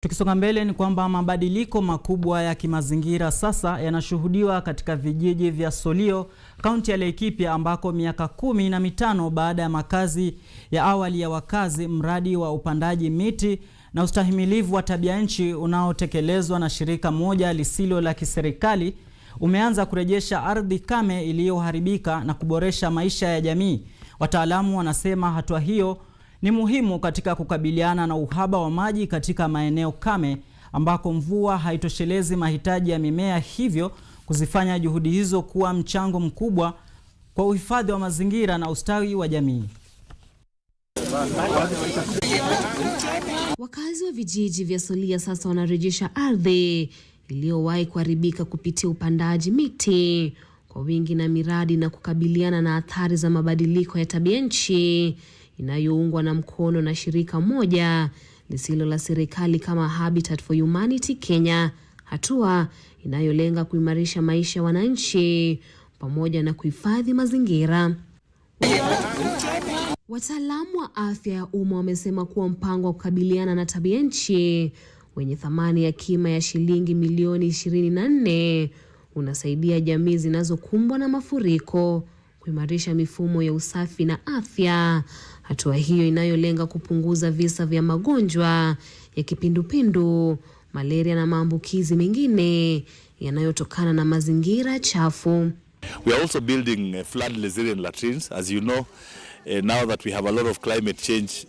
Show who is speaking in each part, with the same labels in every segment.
Speaker 1: Tukisonga mbele ni kwamba mabadiliko makubwa ya kimazingira sasa yanashuhudiwa katika vijiji vya Solio, kaunti ya Laikipia, ambako miaka 15 baada ya makazi ya awali ya wakazi, mradi wa upandaji miti na ustahimilivu wa tabia nchi unaotekelezwa na shirika moja lisilo la kiserikali umeanza kurejesha ardhi kame iliyoharibika na kuboresha maisha ya jamii. Wataalamu wanasema hatua hiyo ni muhimu katika kukabiliana na uhaba wa maji katika maeneo kame ambako mvua haitoshelezi mahitaji ya mimea, hivyo kuzifanya juhudi hizo kuwa mchango mkubwa kwa uhifadhi wa mazingira na ustawi wa jamii.
Speaker 2: Wakazi wa vijiji vya Solia sasa wanarejesha ardhi iliyowahi kuharibika kupitia upandaji miti kwa wingi na miradi na kukabiliana na athari za mabadiliko ya tabia nchi inayoungwa na mkono na shirika moja lisilo la serikali kama Habitat for Humanity Kenya, hatua inayolenga kuimarisha maisha ya wananchi pamoja na kuhifadhi mazingira. Wataalamu wa afya ya umma wamesema kuwa mpango wa kukabiliana na tabia nchi wenye thamani ya kima ya shilingi milioni 24 unasaidia jamii zinazokumbwa na mafuriko kuimarisha mifumo ya usafi na afya. Hatua hiyo inayolenga kupunguza visa vya magonjwa ya kipindupindu, malaria na maambukizi mengine yanayotokana na mazingira chafu.
Speaker 3: We are also building flood resilient latrines. As you know, now that we have a lot of climate change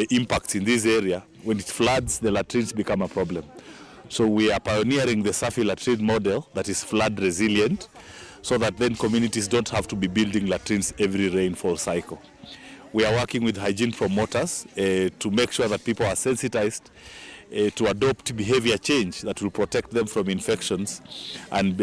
Speaker 3: impacts in this area, when it floods, the latrines become a problem. So we are pioneering the Safi latrine model that is flood resilient, so that then communities don't have to be building latrines every rainfall cycle. We are working with hygiene promoters to make sure that people are sensitized to adopt behavior change that will protect them from infections and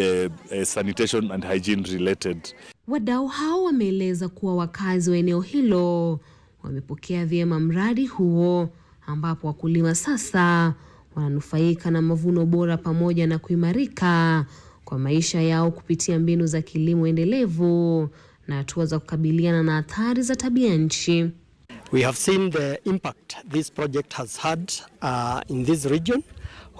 Speaker 3: sanitation and hygiene related.
Speaker 2: Wadau hao wameeleza kuwa wakazi wa eneo hilo wamepokea vyema mradi huo, ambapo wakulima sasa wananufaika na mavuno bora pamoja na kuimarika kwa maisha yao kupitia mbinu za kilimo endelevu na hatua za kukabiliana na athari za tabia nchi.
Speaker 4: We have seen the impact this project has had in this region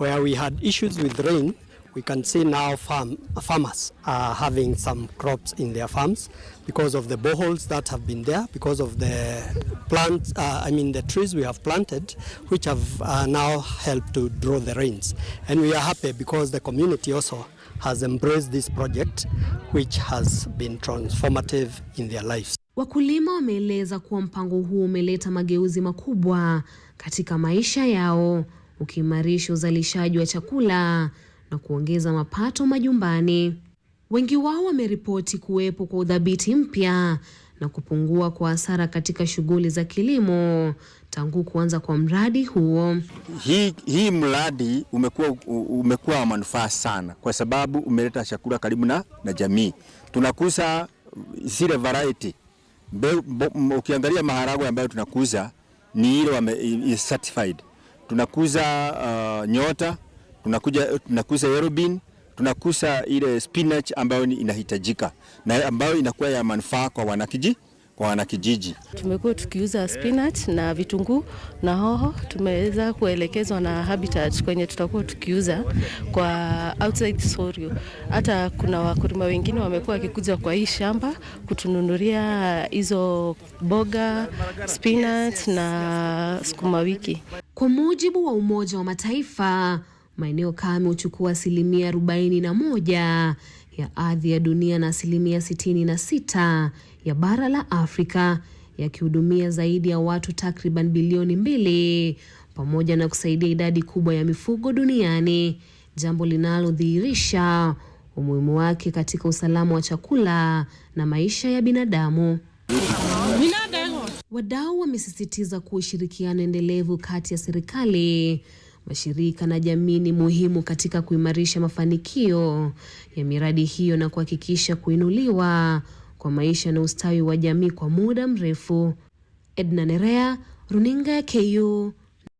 Speaker 4: where we had issues with rain. We can see now farmers are having some crops in their farms because of the boreholes that have been there, because of the plants, the trees we have planted, which have now helped to draw the rains. And we are happy because the community also has embraced this project, which has been transformative in their lives.
Speaker 2: Wakulima wameeleza kuwa mpango huu umeleta mageuzi makubwa katika maisha yao, ukiimarisha uzalishaji wa chakula na kuongeza mapato majumbani. Wengi wao wameripoti kuwepo kwa udhabiti mpya na kupungua kwa hasara katika shughuli za kilimo tangu kuanza kwa mradi huo.
Speaker 5: Hii mradi umekuwa wa manufaa sana kwa sababu umeleta chakula karibu na jamii. Tunakuza zile variety. Ukiangalia maharagwe ambayo tunakuza ni ile certified. Tunakuza nyota, tunakuza yellow bean, tunakuza ile spinach ambayo inahitajika na ambayo inakuwa ya manufaa kwa wanakijiji.
Speaker 6: Tumekuwa tukiuza spinach na vitunguu na hoho. Tumeweza kuelekezwa na Habitat kwenye tutakuwa tukiuza kwa outside Solio. Hata kuna wakulima wengine wamekuwa wakikuja kwa hii shamba kutununulia hizo boga, spinach na sukuma wiki.
Speaker 2: Kwa mujibu wa Umoja wa Mataifa, maeneo kame huchukua 41% ya ardhi ya dunia na 66% ya bara la Afrika, yakihudumia zaidi ya watu takriban bilioni 2 pamoja na kusaidia idadi kubwa ya mifugo duniani, jambo linalodhihirisha umuhimu wake katika usalama wa chakula na maisha ya binadamu. Wadau wamesisitiza kuwa ushirikiano endelevu kati ya serikali, mashirika na jamii ni muhimu katika kuimarisha mafanikio ya miradi hiyo na kuhakikisha kuinuliwa kwa maisha na ustawi wa jamii kwa muda mrefu. Edna Nerea, Runinga ya KU.